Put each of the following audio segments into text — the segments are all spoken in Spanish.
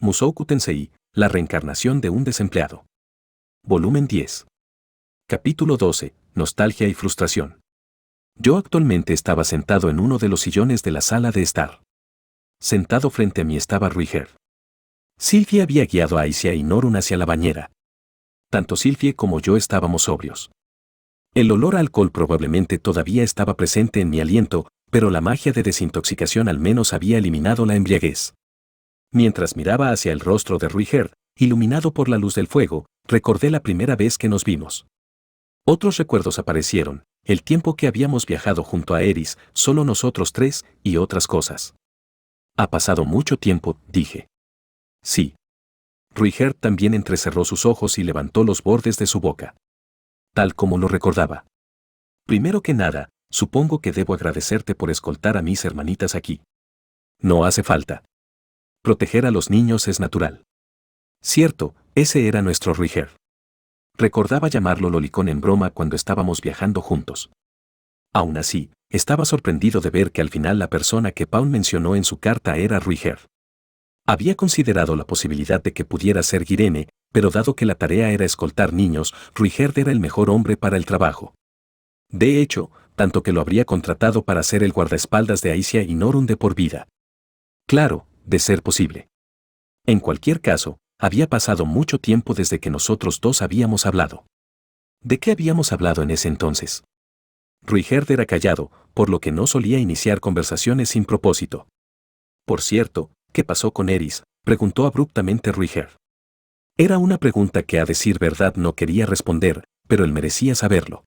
Mushoku Tensei, la reencarnación de un desempleado. Volumen 10. Capítulo 12. Nostalgia y frustración. Yo actualmente estaba sentado en uno de los sillones de la sala de estar. Sentado frente a mí estaba Ruiger. Sylvie había guiado a Aisia y Norun hacia la bañera. Tanto Sylvie como yo estábamos sobrios. El olor a alcohol probablemente todavía estaba presente en mi aliento, pero la magia de desintoxicación al menos había eliminado la embriaguez. Mientras miraba hacia el rostro de Ruiger, iluminado por la luz del fuego, recordé la primera vez que nos vimos. Otros recuerdos aparecieron, el tiempo que habíamos viajado junto a Eris, solo nosotros tres, y otras cosas. Ha pasado mucho tiempo, dije. Sí. Ruiger también entrecerró sus ojos y levantó los bordes de su boca. Tal como lo recordaba. Primero que nada, supongo que debo agradecerte por escoltar a mis hermanitas aquí. No hace falta. Proteger a los niños es natural. Cierto, ese era nuestro Ruiger. Recordaba llamarlo lolicón en broma cuando estábamos viajando juntos. Aún así, estaba sorprendido de ver que al final la persona que Paul mencionó en su carta era Ruiger. Había considerado la posibilidad de que pudiera ser Irene, pero dado que la tarea era escoltar niños, Ruiger era el mejor hombre para el trabajo. De hecho, tanto que lo habría contratado para ser el guardaespaldas de Aisia y Norun de por vida. Claro, de ser posible. En cualquier caso, había pasado mucho tiempo desde que nosotros dos habíamos hablado. ¿De qué habíamos hablado en ese entonces? Ruiger era callado, por lo que no solía iniciar conversaciones sin propósito. Por cierto, ¿qué pasó con Eris?, preguntó abruptamente Ruiger. Era una pregunta que a decir verdad no quería responder, pero él merecía saberlo.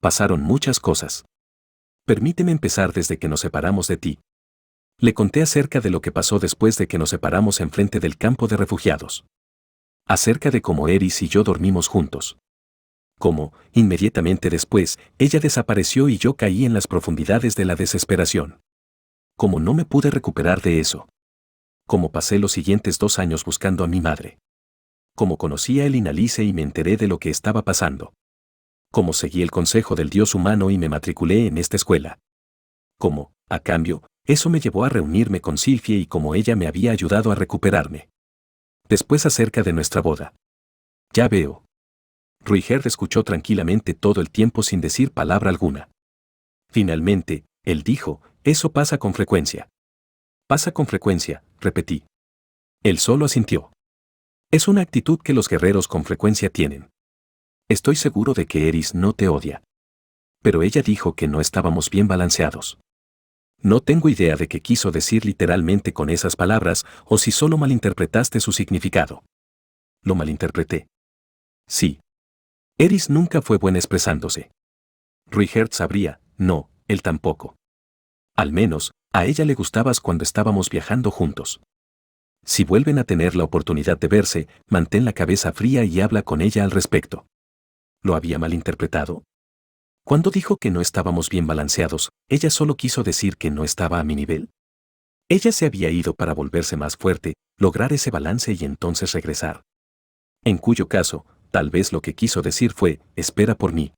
Pasaron muchas cosas. Permíteme empezar desde que nos separamos de ti. Le conté acerca de lo que pasó después de que nos separamos enfrente del campo de refugiados. Acerca de cómo Eris y yo dormimos juntos. Cómo, inmediatamente después, ella desapareció y yo caí en las profundidades de la desesperación. Cómo no me pude recuperar de eso. Cómo pasé los siguientes 2 años buscando a mi madre. Cómo conocí a Elinalice y me enteré de lo que estaba pasando. Cómo seguí el consejo del dios humano y me matriculé en esta escuela. Cómo, a cambio, eso me llevó a reunirme con Sylvie y cómo ella me había ayudado a recuperarme. Después acerca de nuestra boda. Ya veo. Ruiger escuchó tranquilamente todo el tiempo sin decir palabra alguna. Finalmente, él dijo, eso pasa con frecuencia. Pasa con frecuencia, repetí. Él solo asintió. Es una actitud que los guerreros con frecuencia tienen. Estoy seguro de que Eris no te odia. Pero ella dijo que no estábamos bien balanceados. No tengo idea de qué quiso decir literalmente con esas palabras, o si solo malinterpretaste su significado. ¿Lo malinterpreté? Sí. Eris nunca fue buena expresándose. Ruiger sabría, no, él tampoco. Al menos, a ella le gustabas cuando estábamos viajando juntos. Si vuelven a tener la oportunidad de verse, mantén la cabeza fría y habla con ella al respecto. ¿Lo había malinterpretado? Cuando dijo que no estábamos bien balanceados, ella solo quiso decir que no estaba a mi nivel. Ella se había ido para volverse más fuerte, lograr ese balance y entonces regresar. En cuyo caso, tal vez lo que quiso decir fue, espera por mí.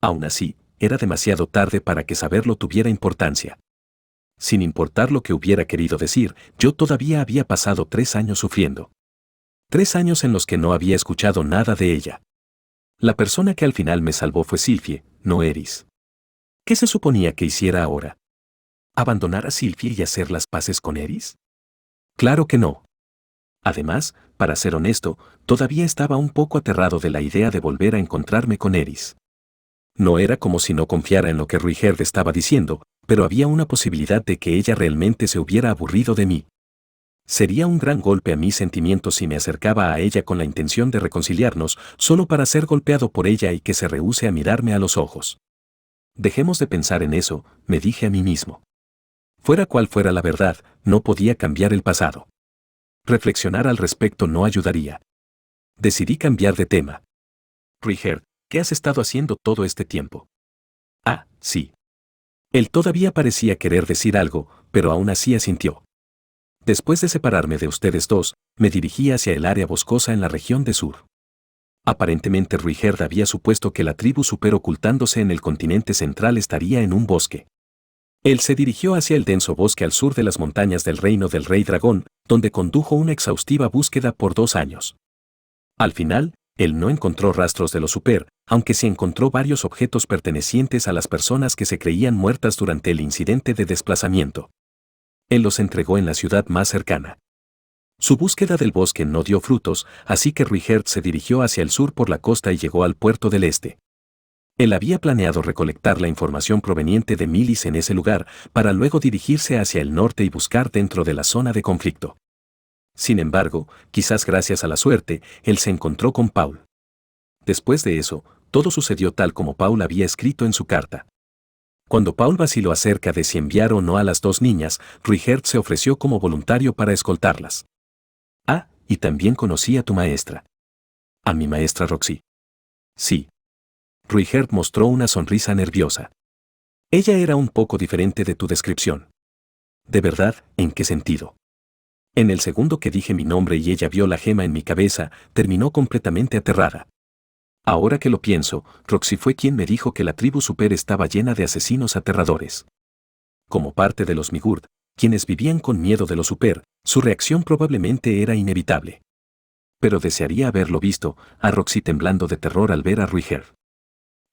Aún así, era demasiado tarde para que saberlo tuviera importancia. Sin importar lo que hubiera querido decir, yo todavía había pasado 3 años sufriendo. 3 años en los que no había escuchado nada de ella. La persona que al final me salvó fue Sylvie, no Eris. ¿Qué se suponía que hiciera ahora? ¿Abandonar a Sylvie y hacer las paces con Eris? Claro que no. Además, para ser honesto, todavía estaba un poco aterrado de la idea de volver a encontrarme con Eris. No era como si no confiara en lo que Ruiger estaba diciendo, pero había una posibilidad de que ella realmente se hubiera aburrido de mí. Sería un gran golpe a mis sentimientos si me acercaba a ella con la intención de reconciliarnos, solo para ser golpeado por ella y que se rehúse a mirarme a los ojos. Dejemos de pensar en eso, me dije a mí mismo. Fuera cual fuera la verdad, no podía cambiar el pasado. Reflexionar al respecto no ayudaría. Decidí cambiar de tema. Ruiger, ¿qué has estado haciendo todo este tiempo? Ah, sí. Él todavía parecía querer decir algo, pero aún así asintió. Después de separarme de ustedes dos, me dirigí hacia el área boscosa en la región de Sur. Aparentemente Ruiger había supuesto que la tribu super ocultándose en el continente central estaría en un bosque. Él se dirigió hacia el denso bosque al sur de las montañas del reino del Rey Dragón, donde condujo una exhaustiva búsqueda por 2 años. Al final, él no encontró rastros de los Super, aunque sí encontró varios objetos pertenecientes a las personas que se creían muertas durante el incidente de desplazamiento. Él los entregó en la ciudad más cercana. Su búsqueda del bosque no dio frutos, así que Ruijerd se dirigió hacia el sur por la costa y llegó al puerto del este. Él había planeado recolectar la información proveniente de Milis en ese lugar, para luego dirigirse hacia el norte y buscar dentro de la zona de conflicto. Sin embargo, quizás gracias a la suerte, él se encontró con Paul. Después de eso, todo sucedió tal como Paul había escrito en su carta. Cuando Paul vaciló acerca de si enviar o no a las 2 niñas, Ruijerd se ofreció como voluntario para escoltarlas. Ah, y también conocí a tu maestra. ¿A mi maestra Roxy? Sí. Ruijerd mostró una sonrisa nerviosa. Ella era un poco diferente de tu descripción. ¿De verdad? ¿En qué sentido? En el segundo que dije mi nombre y ella vio la gema en mi cabeza, terminó completamente aterrada. Ahora que lo pienso, Roxy fue quien me dijo que la tribu Super estaba llena de asesinos aterradores. Como parte de los Migurd, quienes vivían con miedo de los Super, su reacción probablemente era inevitable. Pero desearía haberlo visto, a Roxy temblando de terror al ver a Ruijerd.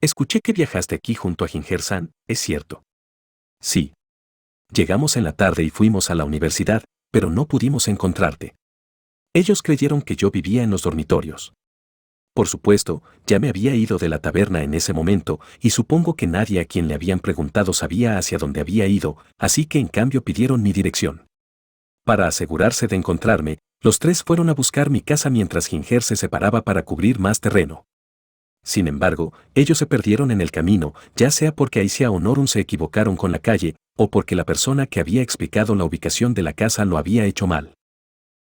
Escuché que viajaste aquí junto a Ginger-san, ¿es cierto? Sí. Llegamos en la tarde y fuimos a la universidad, pero no pudimos encontrarte. Ellos creyeron que yo vivía en los dormitorios. Por supuesto, ya me había ido de la taberna en ese momento, y supongo que nadie a quien le habían preguntado sabía hacia dónde había ido, así que en cambio pidieron mi dirección. Para asegurarse de encontrarme, los 3 fueron a buscar mi casa mientras Ginger se separaba para cubrir más terreno. Sin embargo, ellos se perdieron en el camino, ya sea porque Aisha o Norun se equivocaron con la calle, o porque la persona que había explicado la ubicación de la casa lo había hecho mal.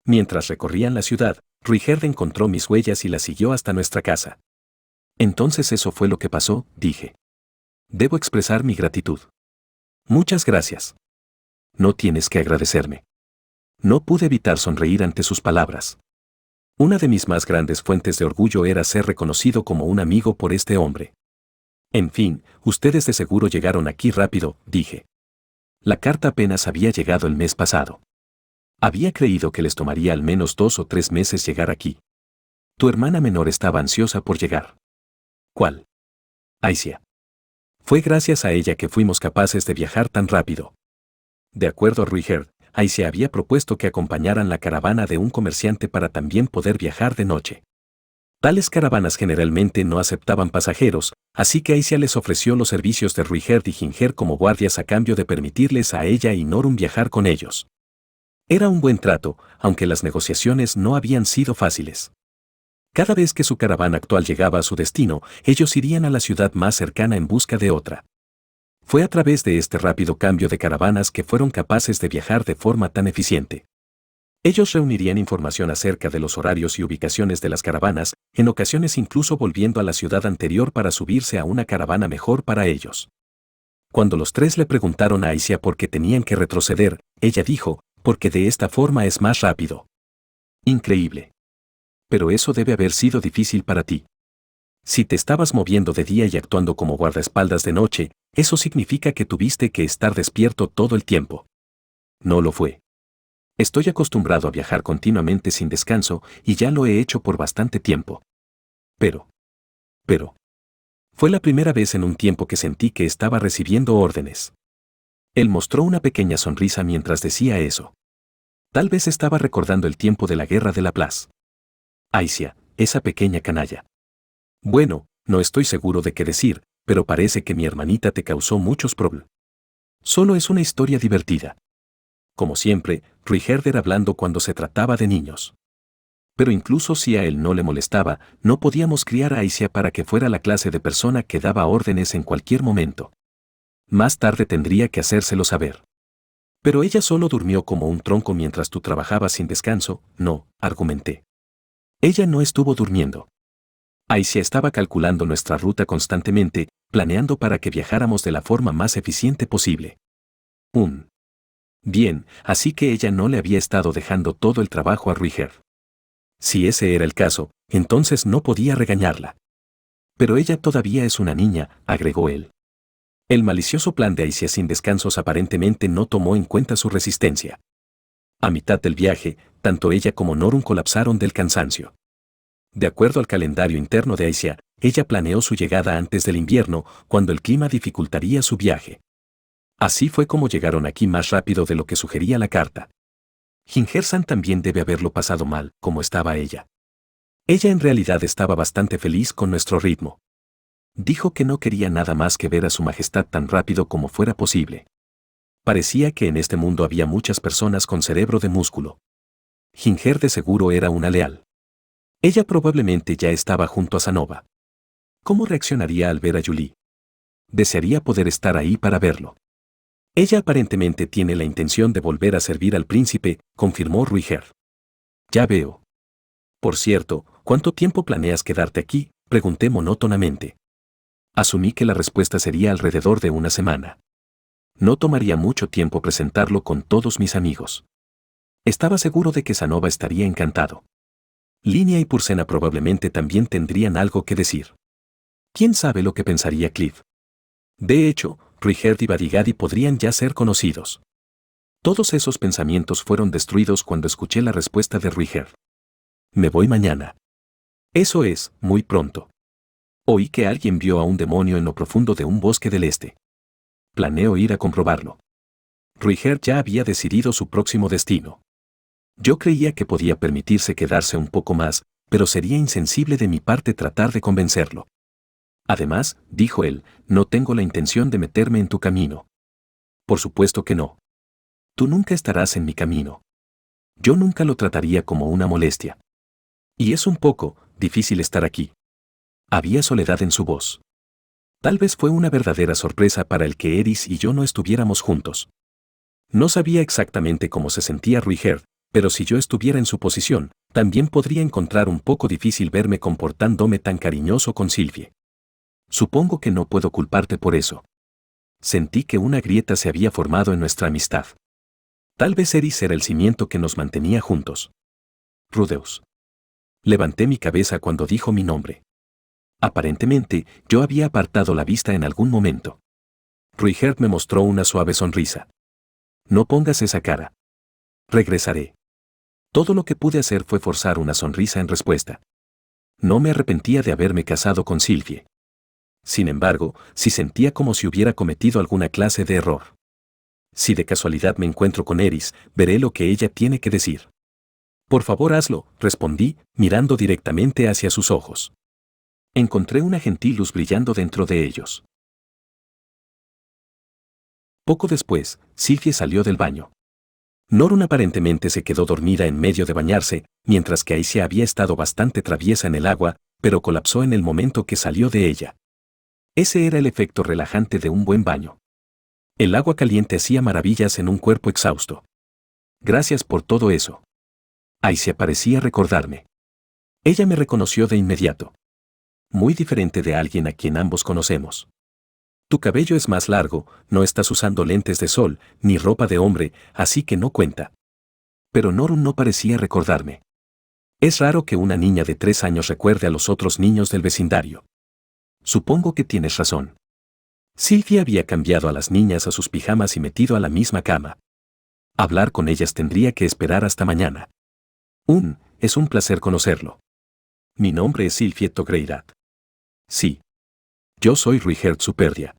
Mientras recorrían la ciudad, Ruijerd encontró mis huellas y las siguió hasta nuestra casa. Entonces eso fue lo que pasó, dije. Debo expresar mi gratitud. Muchas gracias. No tienes que agradecerme. No pude evitar sonreír ante sus palabras. Una de mis más grandes fuentes de orgullo era ser reconocido como un amigo por este hombre. En fin, ustedes de seguro llegaron aquí rápido, dije. La carta apenas había llegado el mes pasado. Había creído que les tomaría al menos 2 o 3 meses llegar aquí. Tu hermana menor estaba ansiosa por llegar. ¿Cuál? Aisha. Fue gracias a ella que fuimos capaces de viajar tan rápido. De acuerdo a Ruijerd, Aisha había propuesto que acompañaran la caravana de un comerciante para también poder viajar de noche. Tales caravanas generalmente no aceptaban pasajeros, así que Aisha les ofreció los servicios de Ruijerd y Ginger como guardias a cambio de permitirles a ella y Norun viajar con ellos. Era un buen trato, aunque las negociaciones no habían sido fáciles. Cada vez que su caravana actual llegaba a su destino, ellos irían a la ciudad más cercana en busca de otra. Fue a través de este rápido cambio de caravanas que fueron capaces de viajar de forma tan eficiente. Ellos reunirían información acerca de los horarios y ubicaciones de las caravanas, en ocasiones incluso volviendo a la ciudad anterior para subirse a una caravana mejor para ellos. Cuando los 3 le preguntaron a Aisha por qué tenían que retroceder, ella dijo, porque de esta forma es más rápido. Increíble. Pero eso debe haber sido difícil para ti. Si te estabas moviendo de día y actuando como guardaespaldas de noche, eso significa que tuviste que estar despierto todo el tiempo. No lo fue. Estoy acostumbrado a viajar continuamente sin descanso y ya lo he hecho por bastante tiempo. Pero. Fue la primera vez en un tiempo que sentí que estaba recibiendo órdenes. Él mostró una pequeña sonrisa mientras decía eso. Tal vez estaba recordando el tiempo de la guerra de Laplace. Aisha, esa pequeña canalla. Bueno, no estoy seguro de qué decir, pero parece que mi hermanita te causó muchos problemas. Solo es una historia divertida. Como siempre, Ruijerd era hablando cuando se trataba de niños. Pero incluso si a él no le molestaba, no podíamos criar a Aisha para que fuera la clase de persona que daba órdenes en cualquier momento. Más tarde tendría que hacérselo saber. Pero ella solo durmió como un tronco mientras tú trabajabas sin descanso, no, argumenté. Ella no estuvo durmiendo. Aisha estaba calculando nuestra ruta constantemente, planeando para que viajáramos de la forma más eficiente posible. Bien, así que ella no le había estado dejando todo el trabajo a Ruijerd. Si ese era el caso, entonces no podía regañarla. Pero ella todavía es una niña, agregó él. El malicioso plan de Aisha sin descansos aparentemente no tomó en cuenta su resistencia. A mitad del viaje, tanto ella como Norun colapsaron del cansancio. De acuerdo al calendario interno de Aisia, ella planeó su llegada antes del invierno, cuando el clima dificultaría su viaje. Así fue como llegaron aquí más rápido de lo que sugería la carta. Ginger-san también debe haberlo pasado mal, como estaba ella. Ella en realidad estaba bastante feliz con nuestro ritmo. Dijo que no quería nada más que ver a su majestad tan rápido como fuera posible. Parecía que en este mundo había muchas personas con cerebro de músculo. Ginger de seguro era una leal. Ella probablemente ya estaba junto a Sanova. ¿Cómo reaccionaría al ver a Julie? Desearía poder estar ahí para verlo. Ella aparentemente tiene la intención de volver a servir al príncipe, confirmó Ruiger. Ya veo. Por cierto, ¿cuánto tiempo planeas quedarte aquí?, pregunté monótonamente. Asumí que la respuesta sería alrededor de una semana. No tomaría mucho tiempo presentarlo con todos mis amigos. Estaba seguro de que Sanova estaría encantado. Linia y Pursena probablemente también tendrían algo que decir. ¿Quién sabe lo que pensaría Cliff? De hecho, Ruiger y Badigadi podrían ya ser conocidos. Todos esos pensamientos fueron destruidos cuando escuché la respuesta de Ruiger. Me voy mañana. Eso es, muy pronto. Oí que alguien vio a un demonio en lo profundo de un bosque del este. Planeo ir a comprobarlo. Ruiger ya había decidido su próximo destino. Yo creía que podía permitirse quedarse un poco más, pero sería insensible de mi parte tratar de convencerlo. Además, dijo él, no tengo la intención de meterme en tu camino. Por supuesto que no. Tú nunca estarás en mi camino. Yo nunca lo trataría como una molestia. Y es un poco difícil estar aquí. Había soledad en su voz. Tal vez fue una verdadera sorpresa para el que Eris y yo no estuviéramos juntos. No sabía exactamente cómo se sentía Ruiger, pero si yo estuviera en su posición, también podría encontrar un poco difícil verme comportándome tan cariñoso con Sylvie. Supongo que no puedo culparte por eso. Sentí que una grieta se había formado en nuestra amistad. Tal vez Eris era el cimiento que nos mantenía juntos. Rudeus. Levanté mi cabeza cuando dijo mi nombre. Aparentemente, yo había apartado la vista en algún momento. Ruiger me mostró una suave sonrisa. No pongas esa cara. Regresaré. Todo lo que pude hacer fue forzar una sonrisa en respuesta. No me arrepentía de haberme casado con Sylvie. Sin embargo, sí sentía como si hubiera cometido alguna clase de error. Si de casualidad me encuentro con Eris, veré lo que ella tiene que decir. Por favor hazlo, respondí, mirando directamente hacia sus ojos. Encontré una gentil luz brillando dentro de ellos. Poco después, Sylvie salió del baño. Norun aparentemente se quedó dormida en medio de bañarse, mientras que Aisia había estado bastante traviesa en el agua, pero colapsó en el momento que salió de ella. Ese era el efecto relajante de un buen baño. El agua caliente hacía maravillas en un cuerpo exhausto. Gracias por todo eso. Aisia parecía recordarme. Ella me reconoció de inmediato. Muy diferente de alguien a quien ambos conocemos. Tu cabello es más largo, no estás usando lentes de sol, ni ropa de hombre, así que no cuenta. Pero Norun no parecía recordarme. Es raro que una niña de 3 años recuerde a los otros niños del vecindario. Supongo que tienes razón. Sylvie había cambiado a las niñas a sus pijamas y metido a la misma cama. Hablar con ellas tendría que esperar hasta mañana. Es un placer conocerlo. Mi nombre es Sylvie Togreirat. Sí. Yo soy Ruiger Superdia.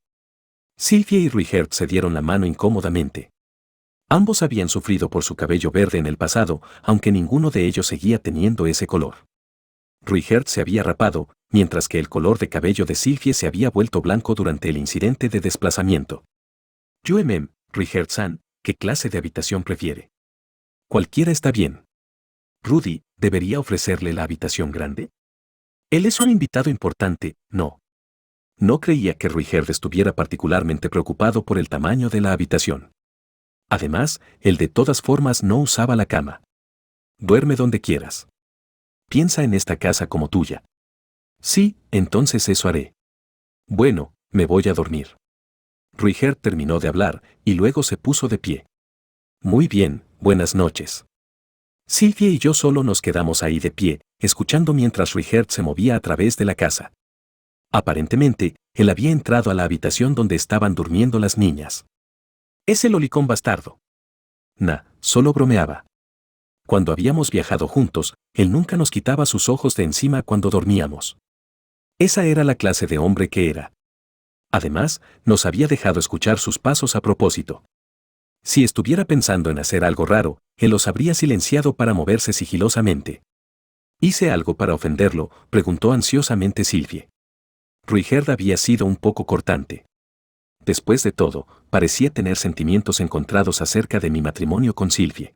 Sylvie y Ruiger se dieron la mano incómodamente. Ambos habían sufrido por su cabello verde en el pasado, aunque ninguno de ellos seguía teniendo ese color. Ruiger se había rapado, mientras que el color de cabello de Sylvie se había vuelto blanco durante el incidente de desplazamiento. Ruiger-san, ¿qué clase de habitación prefiere? Cualquiera está bien. Rudy, ¿debería ofrecerle la habitación grande? Él es un invitado importante, ¿no? No creía que Ruiger estuviera particularmente preocupado por el tamaño de la habitación. Además, él de todas formas no usaba la cama. Duerme donde quieras. Piensa en esta casa como tuya. Sí, entonces eso haré. Bueno, me voy a dormir. Ruiger terminó de hablar y luego se puso de pie. Muy bien, buenas noches. Sylvie y yo solo nos quedamos ahí de pie, escuchando mientras Ruiger se movía a través de la casa. Aparentemente, él había entrado a la habitación donde estaban durmiendo las niñas. Es el lolicón bastardo. Solo bromeaba. Cuando habíamos viajado juntos, él nunca nos quitaba sus ojos de encima cuando dormíamos. Esa era la clase de hombre que era. Además, nos había dejado escuchar sus pasos a propósito. Si estuviera pensando en hacer algo raro, él los habría silenciado para moverse sigilosamente. ¿Hice algo para ofenderlo?, preguntó ansiosamente Sylvie. Ruigerd había sido un poco cortante. Después de todo, parecía tener sentimientos encontrados acerca de mi matrimonio con Sylvie.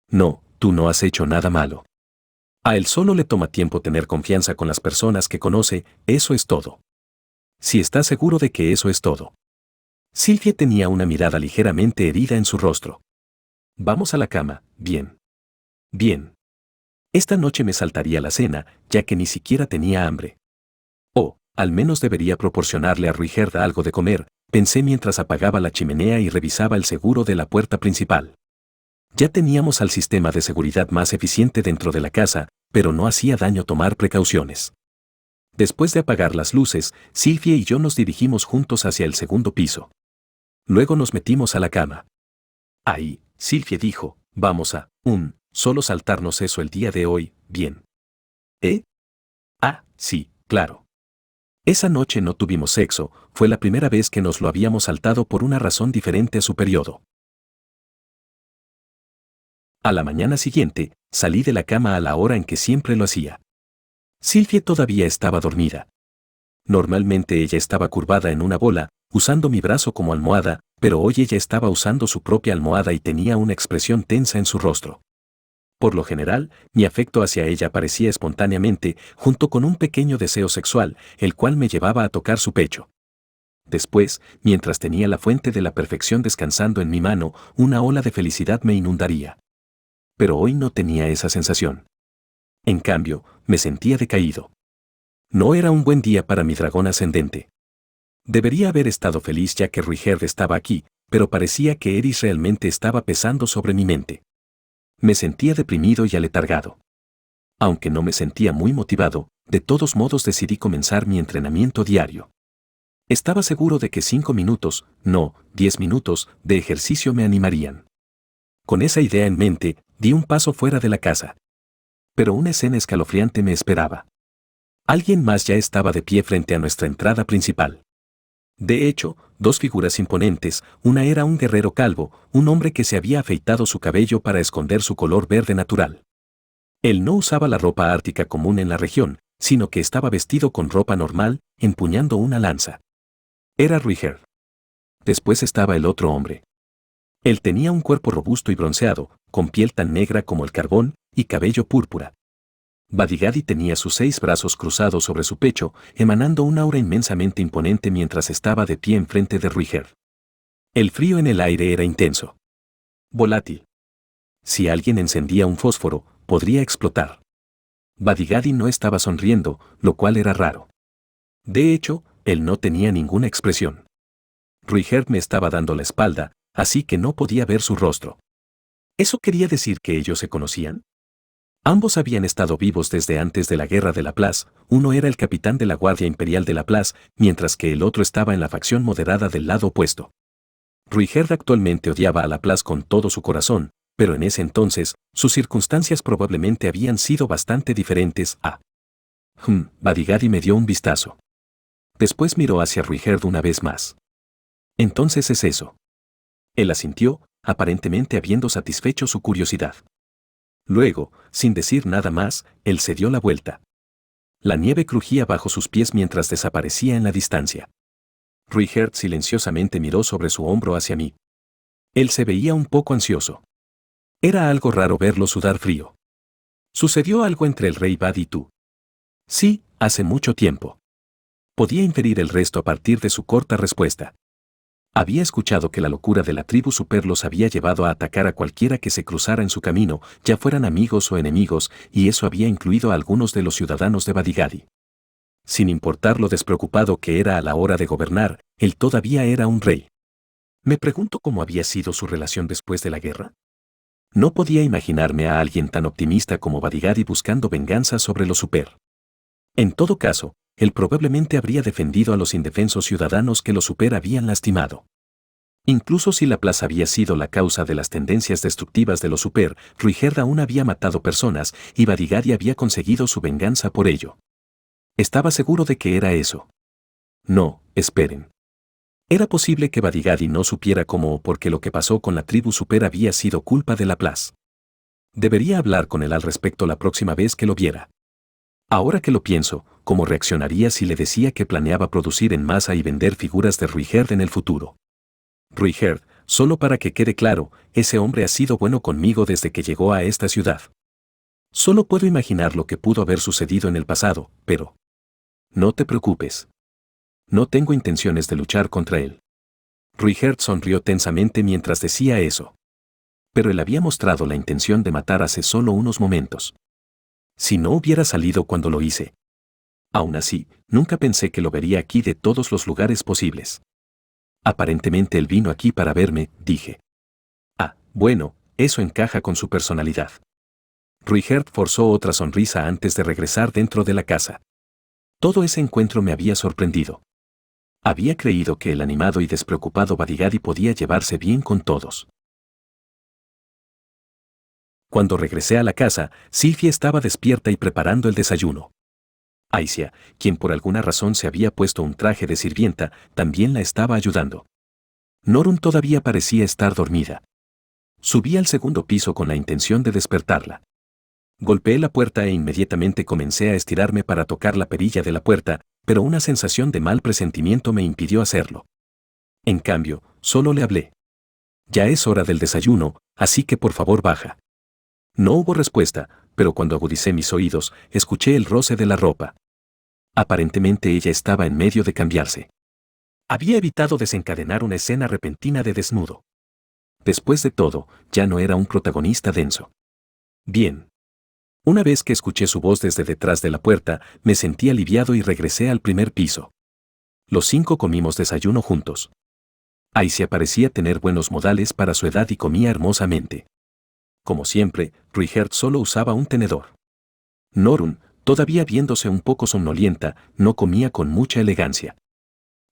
No, tú no has hecho nada malo. A él solo le toma tiempo tener confianza con las personas que conoce, eso es todo. Si estás seguro de que eso es todo. Sylvie tenía una mirada ligeramente herida en su rostro. Vamos a la cama, bien. Bien. Esta noche me saltaría la cena, ya que ni siquiera tenía hambre. Oh, al menos debería proporcionarle a Ruigerd algo de comer, pensé mientras apagaba la chimenea y revisaba el seguro de la puerta principal. Ya teníamos al sistema de seguridad más eficiente dentro de la casa, pero no hacía daño tomar precauciones. Después de apagar las luces, Sylvie y yo nos dirigimos juntos hacia el segundo piso. Luego nos metimos a la cama. Ahí, Sylvie dijo, vamos a, solo saltarnos eso el día de hoy, bien. ¿Eh? Ah, sí, claro. Esa noche no tuvimos sexo, fue la primera vez que nos lo habíamos saltado por una razón diferente a su periodo. A la mañana siguiente, salí de la cama a la hora en que siempre lo hacía. Sylvie todavía estaba dormida. Normalmente ella estaba curvada en una bola, usando mi brazo como almohada, pero hoy ella estaba usando su propia almohada y tenía una expresión tensa en su rostro. Por lo general, mi afecto hacia ella aparecía espontáneamente, junto con un pequeño deseo sexual, el cual me llevaba a tocar su pecho. Después, mientras tenía la fuente de la perfección descansando en mi mano, una ola de felicidad me inundaría. Pero hoy no tenía esa sensación. En cambio, me sentía decaído. No era un buen día para mi dragón ascendente. Debería haber estado feliz ya que Ruigerd estaba aquí, pero parecía que Eris realmente estaba pesando sobre mi mente. Me sentía deprimido y aletargado. Aunque no me sentía muy motivado, de todos modos decidí comenzar mi entrenamiento diario. Estaba seguro de que 5 minutos, no, 10 minutos, de ejercicio me animarían. Con esa idea en mente, di un paso fuera de la casa. Pero una escena escalofriante me esperaba. Alguien más ya estaba de pie frente a nuestra entrada principal. De hecho, 2 figuras imponentes, una era un guerrero calvo, un hombre que se había afeitado su cabello para esconder su color verde natural. Él no usaba la ropa ártica común en la región, sino que estaba vestido con ropa normal, empuñando una lanza. Era Ruigerd. Después estaba el otro hombre. Él tenía un cuerpo robusto y bronceado, con piel tan negra como el carbón, y cabello púrpura. Badigadi tenía sus 6 brazos cruzados sobre su pecho, emanando un aura inmensamente imponente mientras estaba de pie enfrente de Ruigerd. El frío en el aire era intenso. Volátil. Si alguien encendía un fósforo, podría explotar. Badigadi no estaba sonriendo, lo cual era raro. De hecho, él no tenía ninguna expresión. Ruigerd me estaba dando la espalda, así que no podía ver su rostro. ¿Eso quería decir que ellos se conocían? Ambos habían estado vivos desde antes de la Guerra de Laplace, uno era el capitán de la Guardia Imperial de Laplace, mientras que el otro estaba en la facción moderada del lado opuesto. Ruigerd actualmente odiaba a Laplace con todo su corazón, pero en ese entonces, sus circunstancias probablemente habían sido bastante diferentes a... Badigadi me dio un vistazo. Después miró hacia Ruigerd una vez más. Entonces es eso. Él asintió, aparentemente habiendo satisfecho su curiosidad. Luego, sin decir nada más, él se dio la vuelta. La nieve crujía bajo sus pies mientras desaparecía en la distancia. Ruigerd silenciosamente miró sobre su hombro hacia mí. Él se veía un poco ansioso. Era algo raro verlo sudar frío. ¿Sucedió algo entre el rey Bad y tú? Sí, hace mucho tiempo. Podía inferir el resto a partir de su corta respuesta. Había escuchado que la locura de la tribu Super los había llevado a atacar a cualquiera que se cruzara en su camino, ya fueran amigos o enemigos, y eso había incluido a algunos de los ciudadanos de Badigadi. Sin importar lo despreocupado que era a la hora de gobernar, él todavía era un rey. Me pregunto cómo había sido su relación después de la guerra. No podía imaginarme a alguien tan optimista como Badigadi buscando venganza sobre los Super. En todo caso, él probablemente habría defendido a los indefensos ciudadanos que los Super habían lastimado. Incluso si la plaza había sido la causa de las tendencias destructivas de los Super, Ruigerd aún había matado personas y Badigadi había conseguido su venganza por ello. Estaba seguro de que era eso. No, esperen. Era posible que Badigadi no supiera cómo o porque lo que pasó con la tribu Super había sido culpa de la plaza. Debería hablar con él al respecto la próxima vez que lo viera. Ahora que lo pienso, ¿cómo reaccionaría si le decía que planeaba producir en masa y vender figuras de Ruigerd en el futuro? Ruigerd, solo para que quede claro, ese hombre ha sido bueno conmigo desde que llegó a esta ciudad. Solo puedo imaginar lo que pudo haber sucedido en el pasado, pero... No te preocupes. No tengo intenciones de luchar contra él. Ruigerd sonrió tensamente mientras decía eso. Pero él había mostrado la intención de matar hace solo unos momentos. Si no hubiera salido cuando lo hice. Aún así, nunca pensé que lo vería aquí de todos los lugares posibles. Aparentemente él vino aquí para verme, dije. Ah, bueno, eso encaja con su personalidad. Ruigerd forzó otra sonrisa antes de regresar dentro de la casa. Todo ese encuentro me había sorprendido. Había creído que el animado y despreocupado Badigadi podía llevarse bien con todos. Cuando regresé a la casa, Sylvie estaba despierta y preparando el desayuno. Aisha, quien por alguna razón se había puesto un traje de sirvienta, también la estaba ayudando. Norun todavía parecía estar dormida. Subí al segundo piso con la intención de despertarla. Golpeé la puerta e inmediatamente comencé a estirarme para tocar la perilla de la puerta, pero una sensación de mal presentimiento me impidió hacerlo. En cambio, solo le hablé. Ya es hora del desayuno, así que por favor baja. No hubo respuesta, pero cuando agudicé mis oídos, escuché el roce de la ropa. Aparentemente ella estaba en medio de cambiarse. Había evitado desencadenar una escena repentina de desnudo. Después de todo, ya no era un protagonista denso. Bien. Una vez que escuché su voz desde detrás de la puerta, me sentí aliviado y regresé al primer piso. Los 5 comimos desayuno juntos. Aisha parecía tener buenos modales para su edad y comía hermosamente. Como siempre, Ruigerd solo usaba un tenedor. Norun, todavía viéndose un poco somnolienta, no comía con mucha elegancia.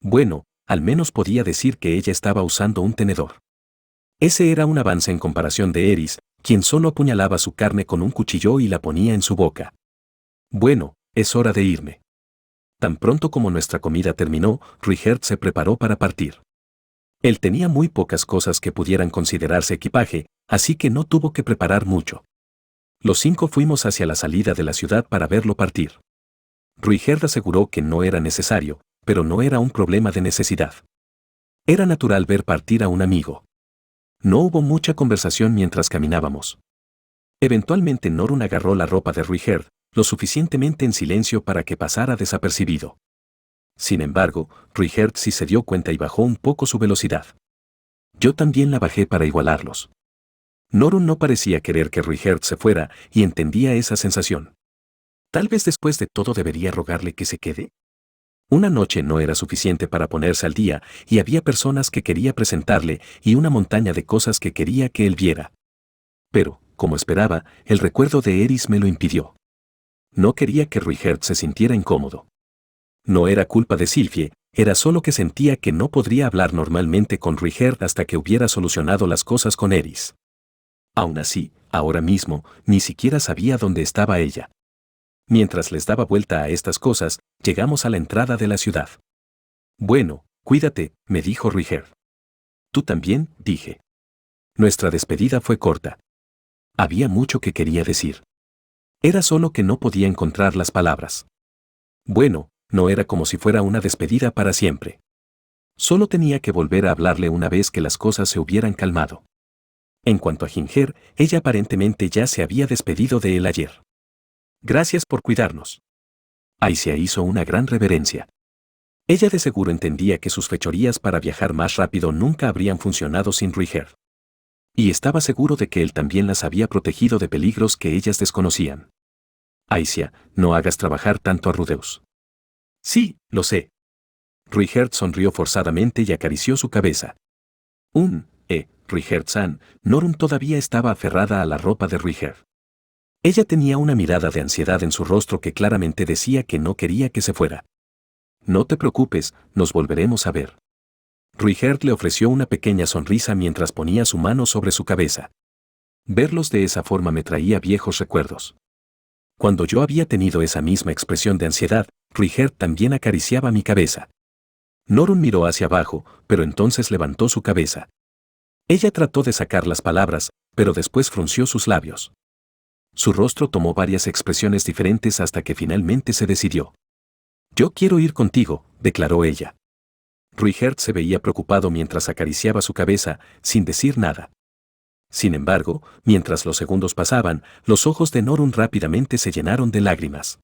Bueno, al menos podía decir que ella estaba usando un tenedor. Ese era un avance en comparación de Eris, quien solo apuñalaba su carne con un cuchillo y la ponía en su boca. Bueno, es hora de irme. Tan pronto como nuestra comida terminó, Ruigerd se preparó para partir. Él tenía muy pocas cosas que pudieran considerarse equipaje, así que no tuvo que preparar mucho. Los 5 fuimos hacia la salida de la ciudad para verlo partir. Ruigerd aseguró que no era necesario, pero no era un problema de necesidad. Era natural ver partir a un amigo. No hubo mucha conversación mientras caminábamos. Eventualmente Norun agarró la ropa de Ruigerd, lo suficientemente en silencio para que pasara desapercibido. Sin embargo, Ruigerd sí se dio cuenta y bajó un poco su velocidad. Yo también la bajé para igualarlos. Norun no parecía querer que Ruigerd se fuera y entendía esa sensación. Tal vez después de todo debería rogarle que se quede. Una noche no era suficiente para ponerse al día y había personas que quería presentarle y una montaña de cosas que quería que él viera. Pero, como esperaba, el recuerdo de Eris me lo impidió. No quería que Ruigerd se sintiera incómodo. No era culpa de Sylvie, era solo que sentía que no podría hablar normalmente con Ruigerd hasta que hubiera solucionado las cosas con Eris. Aún así, ahora mismo, ni siquiera sabía dónde estaba ella. Mientras les daba vuelta a estas cosas, llegamos a la entrada de la ciudad. Bueno, cuídate, me dijo Ruigerd. Tú también, dije. Nuestra despedida fue corta. Había mucho que quería decir. Era solo que no podía encontrar las palabras. Bueno, no era como si fuera una despedida para siempre. Solo tenía que volver a hablarle una vez que las cosas se hubieran calmado. En cuanto a Ginger, ella aparentemente ya se había despedido de él ayer. Gracias por cuidarnos. Aisha hizo una gran reverencia. Ella de seguro entendía que sus fechorías para viajar más rápido nunca habrían funcionado sin Ruigerd. Y estaba seguro de que él también las había protegido de peligros que ellas desconocían. Aisha, no hagas trabajar tanto a Rudeus. Sí, lo sé. Ruigerd sonrió forzadamente y acarició su cabeza. Ruigerd-san, Norun todavía estaba aferrada a la ropa de Ruigerd. Ella tenía una mirada de ansiedad en su rostro que claramente decía que no quería que se fuera. No te preocupes, nos volveremos a ver. Ruigert le ofreció una pequeña sonrisa mientras ponía su mano sobre su cabeza. Verlos de esa forma me traía viejos recuerdos. Cuando yo había tenido esa misma expresión de ansiedad, Ruigert también acariciaba mi cabeza. Norun miró hacia abajo, pero entonces levantó su cabeza. Ella trató de sacar las palabras, pero después frunció sus labios. Su rostro tomó varias expresiones diferentes hasta que finalmente se decidió. «Yo quiero ir contigo», declaró ella. Ruigert se veía preocupado mientras acariciaba su cabeza, sin decir nada. Sin embargo, mientras los segundos pasaban, los ojos de Norun rápidamente se llenaron de lágrimas.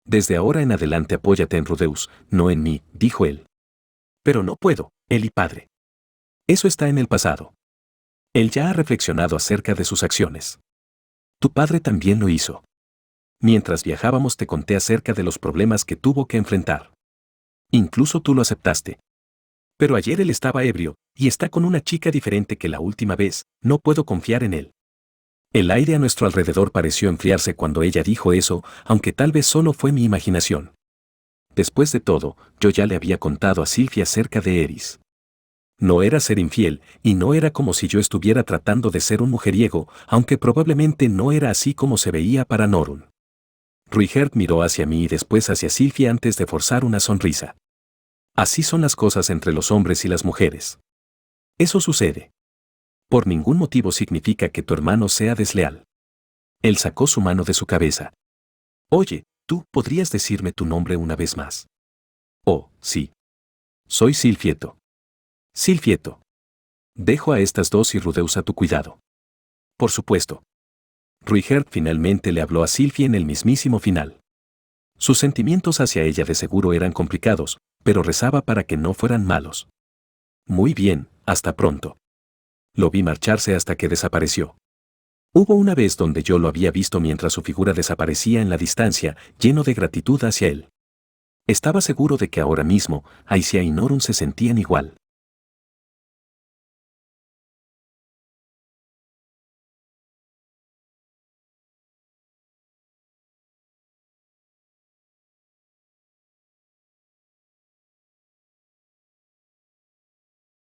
«Desde ahora en adelante apóyate en Rudeus, no en mí», dijo él. «Pero no puedo, Eli padre. Eso está en el pasado. Él ya ha reflexionado acerca de sus acciones. Tu padre también lo hizo. Mientras viajábamos te conté acerca de los problemas que tuvo que enfrentar. Incluso tú lo aceptaste. Pero ayer él estaba ebrio, y está con una chica diferente que la última vez, no puedo confiar en él». El aire a nuestro alrededor pareció enfriarse cuando ella dijo eso, aunque tal vez solo fue mi imaginación. Después de todo, yo ya le había contado a Sylvie acerca de Eris. No era ser infiel, y no era como si yo estuviera tratando de ser un mujeriego, aunque probablemente no era así como se veía para Norun. Ruigert miró hacia mí y después hacia Sylvie antes de forzar una sonrisa. Así son las cosas entre los hombres y las mujeres. Eso sucede. Por ningún motivo significa que tu hermano sea desleal. Él sacó su mano de su cabeza. «Oye, ¿tú podrías decirme tu nombre una vez más?» «Oh, sí. Soy Silfieto. Silfieto. Dejo a estas dos y Rudeus a tu cuidado». «Por supuesto». Ruigert finalmente le habló a Sylvie en el mismísimo final. Sus sentimientos hacia ella de seguro eran complicados, pero rezaba para que no fueran malos. «Muy bien, hasta pronto». Lo vi marcharse hasta que desapareció. Hubo una vez donde yo lo había visto mientras su figura desaparecía en la distancia, lleno de gratitud hacia él. Estaba seguro de que ahora mismo, Aisha y Norun se sentían igual.